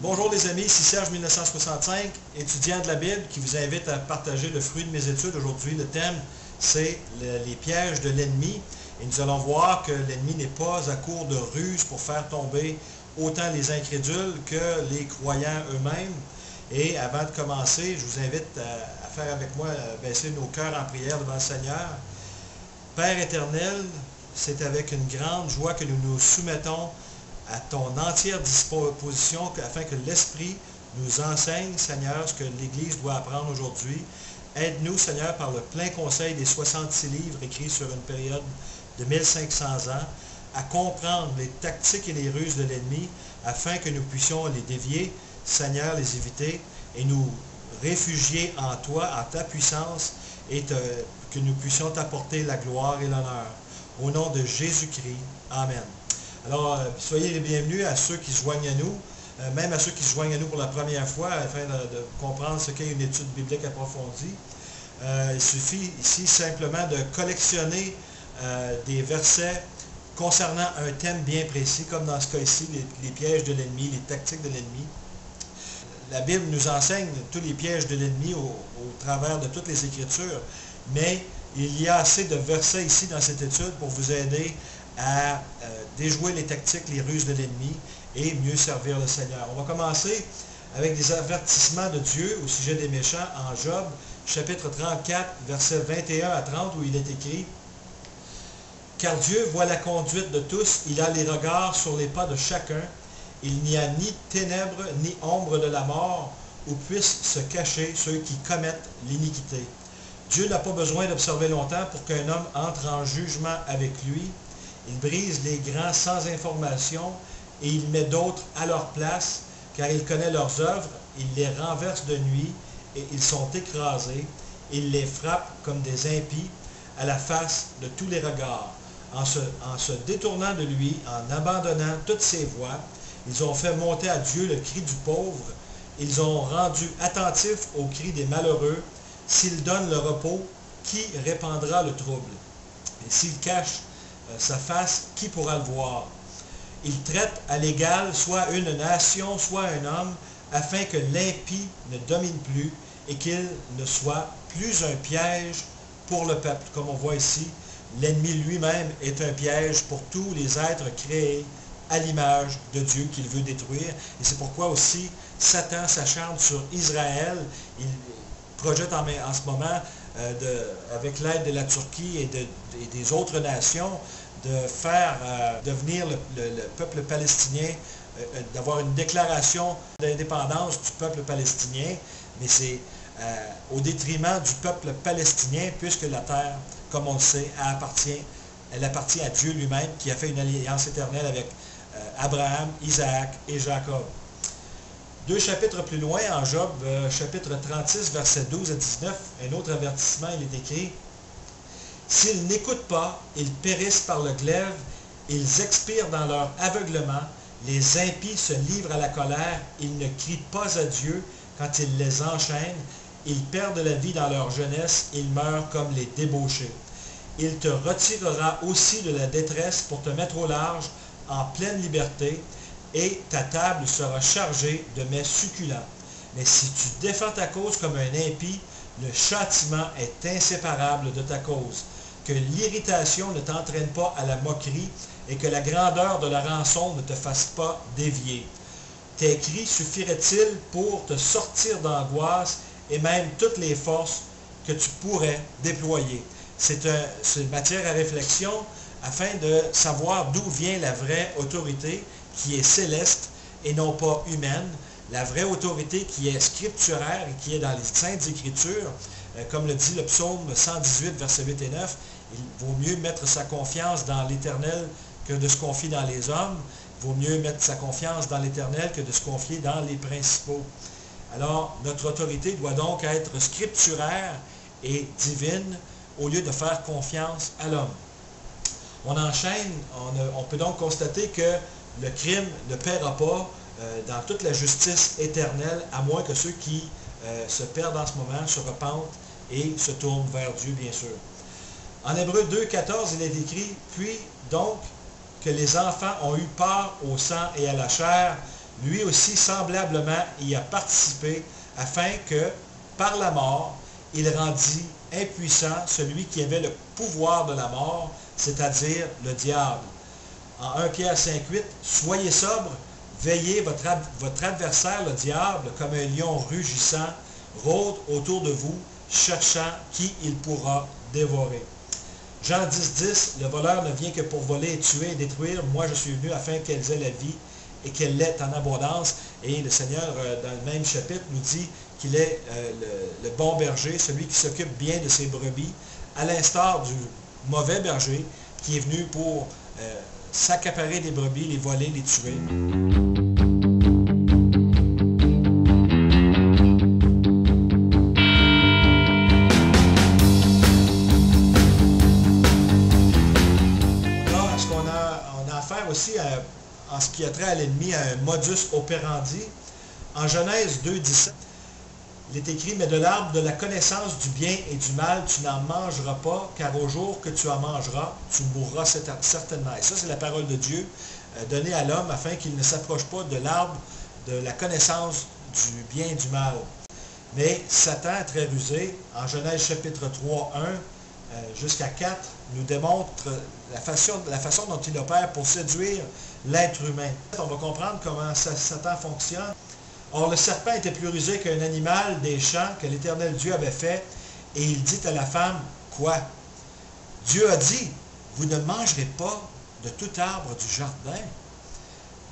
Bonjour les amis, ici Serge 1965, étudiant de la Bible qui vous invite à partager le fruit de mes études. Aujourd'hui, le thème, c'est les pièges de l'ennemi. Et nous allons voir que l'ennemi n'est pas à court de ruses pour faire tomber autant les incrédules que les croyants eux-mêmes. Et avant de commencer, je vous invite à faire avec moi baisser nos cœurs en prière devant le Seigneur. Père éternel, c'est avec une grande joie que nous nous soumettons à ton entière disposition afin que l'Esprit nous enseigne, Seigneur, ce que l'Église doit apprendre aujourd'hui. Aide-nous, Seigneur, par le plein conseil des 66 livres écrits sur une période de 1500 ans, à comprendre les tactiques et les ruses de l'ennemi afin que nous puissions les dévier, Seigneur, les éviter et nous réfugier en toi, en ta puissance et que nous puissions t'apporter la gloire et l'honneur. Au nom de Jésus-Christ. Amen. Alors, soyez les bienvenus à ceux qui se joignent à nous, même à ceux qui se joignent à nous pour la première fois, afin de comprendre ce qu'est une étude biblique approfondie. Il suffit ici simplement de collectionner des versets concernant un thème bien précis, comme dans ce cas ici, les pièges de l'ennemi, les tactiques de l'ennemi. La Bible nous enseigne tous les pièges de l'ennemi au travers de toutes les Écritures, mais il y a assez de versets ici dans cette étude pour vous aider à déjouer les tactiques, les ruses de l'ennemi et mieux servir le Seigneur. On va commencer avec des avertissements de Dieu au sujet des méchants en Job, chapitre 34, versets 21 à 30, où il est écrit « Car Dieu voit la conduite de tous, il a les regards sur les pas de chacun, il n'y a ni ténèbres ni ombre de la mort où puissent se cacher ceux qui commettent l'iniquité. Dieu n'a pas besoin d'observer longtemps pour qu'un homme entre en jugement avec lui. Il brise les grands sans information et il met d'autres à leur place, car il connaît leurs œuvres, il les renverse de nuit et ils sont écrasés. Il les frappe comme des impies à la face de tous les regards. En se détournant de lui, en abandonnant toutes ses voies, ils ont fait monter à Dieu le cri du pauvre. Ils ont rendu attentifs au cri des malheureux. S'il donne le repos, qui répandra le trouble? Et s'il cache sa face, qui pourra le voir? Il traite à l'égal soit une nation, soit un homme, afin que l'impie ne domine plus et qu'il ne soit plus un piège pour le peuple. Comme on voit ici, l'ennemi lui-même est un piège pour tous les êtres créés à l'image de Dieu qu'il veut détruire. Et c'est pourquoi aussi Satan s'acharne sur Israël. Il projette en ce moment, avec l'aide de la Turquie et des autres nations, de faire devenir le peuple palestinien, d'avoir une déclaration d'indépendance du peuple palestinien, mais c'est au détriment du peuple palestinien, puisque la terre, comme on le sait, elle appartient à Dieu lui-même, qui a fait une alliance éternelle avec Abraham, Isaac et Jacob. 2 chapitres plus loin, en Job, chapitre 36, versets 12 à 19, un autre avertissement, il est écrit « S'ils n'écoutent pas, ils périssent par le glaive, ils expirent dans leur aveuglement, les impies se livrent à la colère, ils ne crient pas à Dieu quand il les enchaîne, ils perdent la vie dans leur jeunesse, ils meurent comme les débauchés. Il te retirera aussi de la détresse pour te mettre au large, en pleine liberté, et ta table sera chargée de mets succulents. Mais si tu défends ta cause comme un impie, le châtiment est inséparable de ta cause. Que l'irritation ne t'entraîne pas à la moquerie et que la grandeur de la rançon ne te fasse pas dévier. Tes cris suffiraient-ils pour te sortir d'angoisse et même toutes les forces que tu pourrais déployer? C'est une matière à réflexion afin de savoir d'où vient la vraie autorité qui est céleste et non pas humaine, la vraie autorité qui est scripturaire et qui est dans les Saintes Écritures, comme le dit le psaume 118, versets 8 et 9, il vaut mieux mettre sa confiance dans l'Éternel que de se confier dans les hommes, il vaut mieux mettre sa confiance dans l'Éternel que de se confier dans les principaux. Alors, notre autorité doit donc être scripturaire et divine au lieu de faire confiance à l'homme. On enchaîne, on peut donc constater que le crime ne paiera pas dans toute la justice éternelle, à moins que ceux qui se perdent en ce moment se repentent et se tournent vers Dieu, bien sûr. En Hébreux 2, 14, il est écrit « Puis donc que les enfants ont eu part au sang et à la chair, lui aussi semblablement y a participé, afin que, par la mort, il rendit impuissant celui qui avait le pouvoir de la mort, c'est-à-dire le diable. En 1 Pierre 5,8, soyez sobres, veillez, votre adversaire, le diable, comme un lion rugissant, rôde autour de vous, cherchant qui il pourra dévorer. Jean 10,10, le voleur ne vient que pour voler, et tuer et détruire. Moi, je suis venu afin qu'elles aient la vie et qu'elle l'ait en abondance. Et le Seigneur, dans le même chapitre, nous dit qu'il est le bon berger, celui qui s'occupe bien de ses brebis, à l'instar du mauvais berger qui est venu pour s'accaparer des brebis, les voler, les tuer. Là, est-ce qu'on a affaire aussi, en ce qui a trait à l'ennemi, à un modus operandi? En Genèse 2,17, il est écrit, « Mais de l'arbre de la connaissance du bien et du mal, tu n'en mangeras pas, car au jour que tu en mangeras, tu mourras certainement. » Et ça, c'est la parole de Dieu donnée à l'homme afin qu'il ne s'approche pas de l'arbre de la connaissance du bien et du mal. Mais Satan, très rusé, en Genèse chapitre 3, 1 jusqu'à 4, nous démontre la façon dont il opère pour séduire l'être humain. On va comprendre comment Satan fonctionne. Or, le serpent était plus rusé qu'un animal des champs que l'Éternel Dieu avait fait, et il dit à la femme, « Quoi? Dieu a dit, vous ne mangerez pas de tout arbre du jardin. »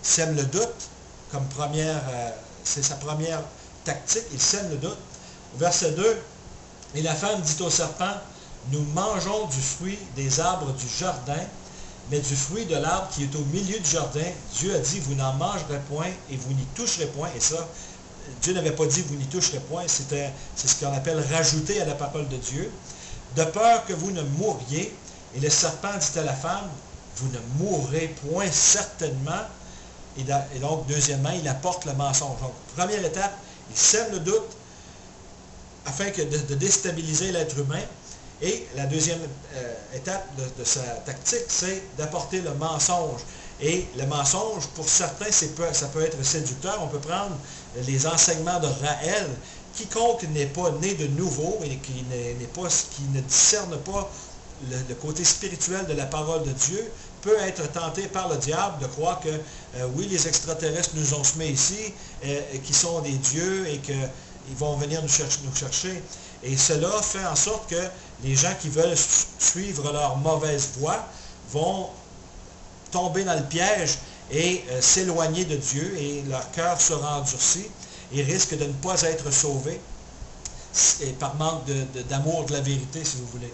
Il sème le doute, comme c'est sa première tactique, il sème le doute. Au verset 2, « Et la femme dit au serpent, nous mangeons du fruit des arbres du jardin, mais du fruit de l'arbre qui est au milieu du jardin, Dieu a dit, vous n'en mangerez point et vous n'y toucherez point. » Et ça, Dieu n'avait pas dit, vous n'y toucherez point, c'est ce qu'on appelle rajouter à la parole de Dieu. « De peur que vous ne mouriez. » Et le serpent dit à la femme, vous ne mourrez point certainement. Et donc, deuxièmement, il apporte le mensonge. Donc, première étape, il sème le doute afin de déstabiliser l'être humain. Et la deuxième étape de sa tactique, c'est d'apporter le mensonge. Et le mensonge, pour certains, ça peut être séducteur. On peut prendre les enseignements de Raël. Quiconque n'est pas né de nouveau et qui ne discerne pas le côté spirituel de la parole de Dieu, peut être tenté par le diable de croire que, oui, les extraterrestres nous ont semés ici, qui sont des dieux et qu'ils vont venir nous chercher. Et cela fait en sorte que les gens qui veulent suivre leur mauvaise voie vont tomber dans le piège et s'éloigner de Dieu, et leur cœur sera endurci et risque de ne pas être sauvés et par manque d'amour de la vérité, si vous voulez.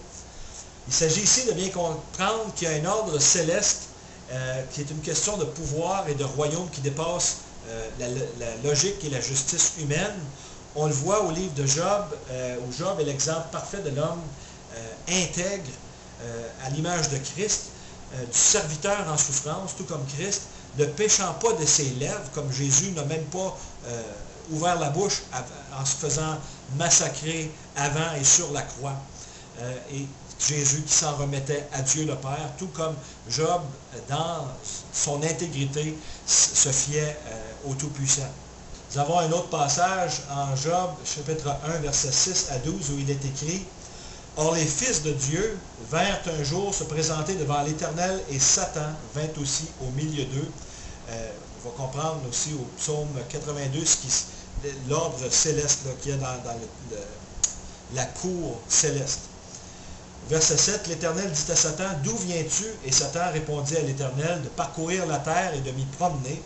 Il s'agit ici de bien comprendre qu'il y a un ordre céleste qui est une question de pouvoir et de royaume qui dépasse la logique et la justice humaine. On le voit au livre de Job, où Job est l'exemple parfait de l'homme intègre, à l'image de Christ, du serviteur en souffrance, tout comme Christ, ne péchant pas de ses lèvres, comme Jésus n'a même pas ouvert la bouche en se faisant massacrer avant et sur la croix. Et Jésus qui s'en remettait à Dieu le Père, tout comme Job, dans son intégrité, se fiait au Tout-Puissant. Nous avons un autre passage en Job, chapitre 1, versets 6 à 12, où il est écrit, « Or les fils de Dieu vinrent un jour se présenter devant l'Éternel, et Satan vint aussi au milieu d'eux. » On va comprendre aussi au psaume 82 l'ordre céleste qu'il y a dans la cour céleste. Verset 7, l'Éternel dit à Satan, « D'où viens-tu? » Et Satan répondit à l'Éternel, « De parcourir la terre et de m'y promener. »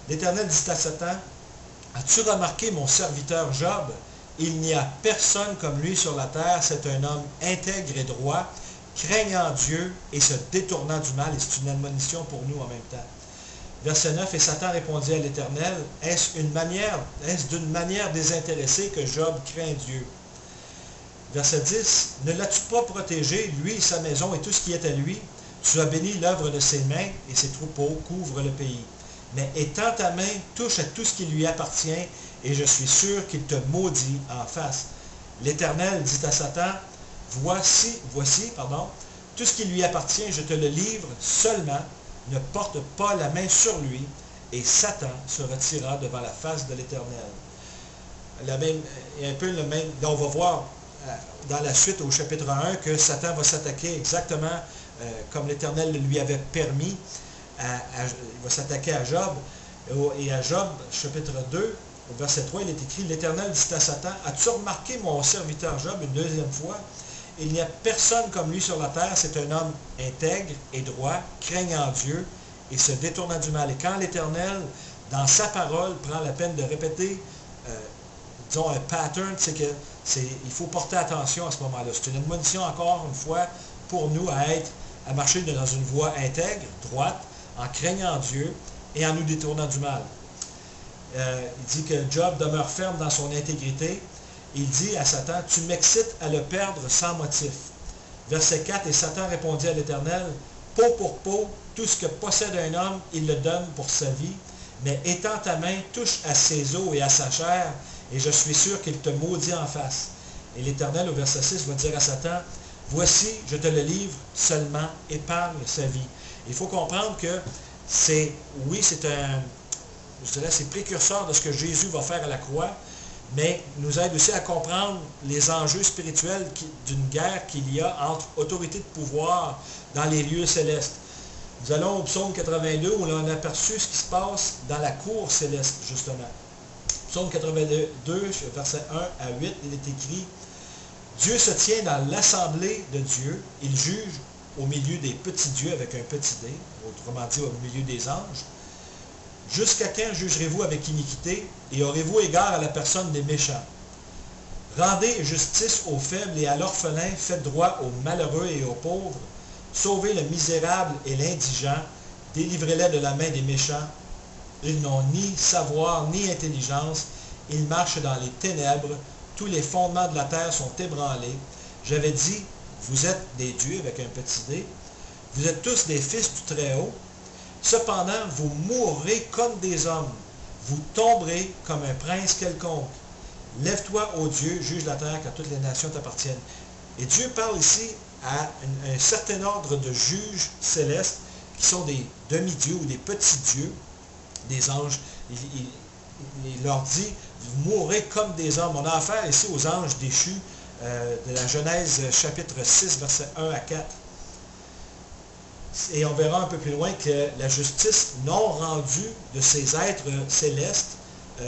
L'Éternel dit à Satan, « As-tu remarqué mon serviteur Job? Il n'y a personne comme lui sur la terre, c'est un homme intègre et droit, craignant Dieu et se détournant du mal. » Et c'est une admonition pour nous en même temps. Verset 9, et Satan répondit à l'Éternel, « Est-ce d'une manière désintéressée que Job craint Dieu? » Verset 10, « Ne l'as-tu pas protégé, lui, sa maison et tout ce qui est à lui? Tu as béni l'œuvre de ses mains, et ses troupeaux couvrent le pays. Mais étends ta main, touche à tout ce qui lui appartient, et je suis sûr qu'il te maudit en face. » L'Éternel dit à Satan, voici, tout ce qui lui appartient, je te le livre, seulement ne porte pas la main sur lui, et Satan se retira devant la face de l'Éternel. Un peu le même, on va voir dans la suite au chapitre 1 que Satan va s'attaquer exactement comme l'Éternel le lui avait permis. Il va s'attaquer à Job. Et à Job, chapitre 2, au verset 3, il est écrit, « L'Éternel dit à Satan, as-tu remarqué mon serviteur Job une deuxième fois? Il n'y a personne comme lui sur la terre, c'est un homme intègre et droit, craignant Dieu et se détournant du mal. » Et quand l'Éternel, dans sa parole, prend la peine de répéter, disons, un pattern, c'est que il faut porter attention à ce moment-là. C'est une admonition, encore une fois, pour nous à marcher dans une voie intègre, droite, en craignant Dieu et en nous détournant du mal. Il dit que Job demeure ferme dans son intégrité. Il dit à Satan, « Tu m'excites à le perdre sans motif. » Verset 4, « Et Satan répondit à l'Éternel, « Peau pour peau, tout ce que possède un homme, il le donne pour sa vie. Mais étends ta main, touche à ses os et à sa chair, et je suis sûr qu'il te maudit en face. » Et l'Éternel, au verset 6, va dire à Satan, « Voici, je te le livre, seulement épargne sa vie. » Il faut comprendre que c'est précurseur de ce que Jésus va faire à la croix, mais nous aide aussi à comprendre les enjeux spirituels d'une guerre qu'il y a entre autorité de pouvoir dans les lieux célestes. Nous allons au psaume 82 où l'on a aperçu ce qui se passe dans la cour céleste, justement. Psaume 82, versets 1 à 8, il est écrit, « Dieu se tient dans l'assemblée de Dieu, il juge au milieu des petits dieux avec un petit d, autrement dit au milieu des anges. Jusqu'à quand jugerez-vous avec iniquité et aurez-vous égard à la personne des méchants? Rendez justice aux faibles et à l'orphelin, faites droit aux malheureux et aux pauvres, sauvez le misérable et l'indigent, délivrez-les de la main des méchants. Ils n'ont ni savoir ni intelligence, ils marchent dans les ténèbres, tous les fondements de la terre sont ébranlés. J'avais dit, vous êtes des dieux avec un petit d, vous êtes tous des fils du Très-Haut. Cependant, vous mourrez comme des hommes, vous tomberez comme un prince quelconque. Lève-toi, ô Dieu, juge la terre, car toutes les nations t'appartiennent. » Et Dieu parle ici à un certain ordre de juges célestes qui sont des demi-dieux ou des petits dieux, des anges. Il leur dit, vous mourrez comme des hommes. On a affaire ici aux anges déchus de la Genèse chapitre 6, versets 1 à 4. Et on verra un peu plus loin que la justice non rendue de ces êtres célestes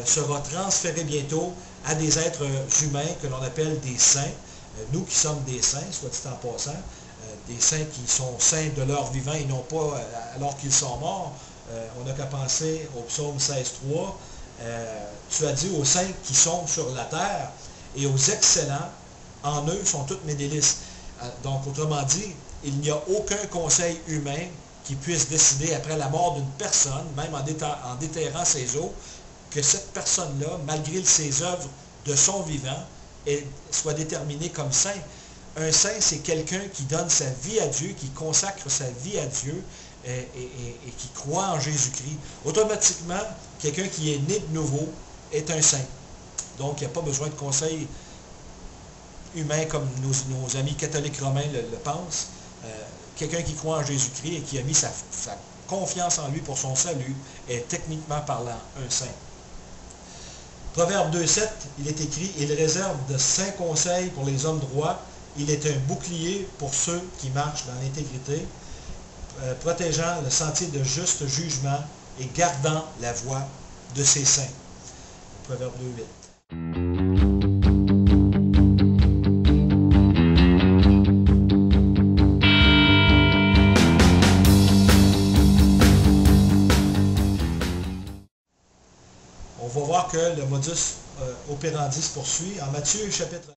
sera transférée bientôt à des êtres humains que l'on appelle des saints. Nous qui sommes des saints, soit dit en passant, des saints qui sont saints de leur vivant et non pas alors qu'ils sont morts. On n'a qu'à penser au psaume 16.3. Tu as dit aux saints qui sont sur la terre et aux excellents, en eux sont toutes mes délices. Donc, autrement dit, il n'y a aucun conseil humain qui puisse décider après la mort d'une personne, même en déterrant ses os, que cette personne-là, malgré ses œuvres de son vivant, soit déterminée comme saint. Un saint, c'est quelqu'un qui donne sa vie à Dieu, qui consacre sa vie à Dieu et qui croit en Jésus-Christ. Automatiquement, quelqu'un qui est né de nouveau est un saint. Donc, il n'y a pas besoin de conseil humain comme nos amis catholiques romains le pensent. Quelqu'un qui croit en Jésus-Christ et qui a mis sa confiance en lui pour son salut est techniquement parlant un saint. Proverbe 2.7, il est écrit, « Il réserve de saints conseils pour les hommes droits, il est un bouclier pour ceux qui marchent dans l'intégrité, protégeant le sentier de juste jugement et gardant la voie de ses saints. » Proverbe 2.8. On va voir que le modus operandi se poursuit. En Matthieu chapitre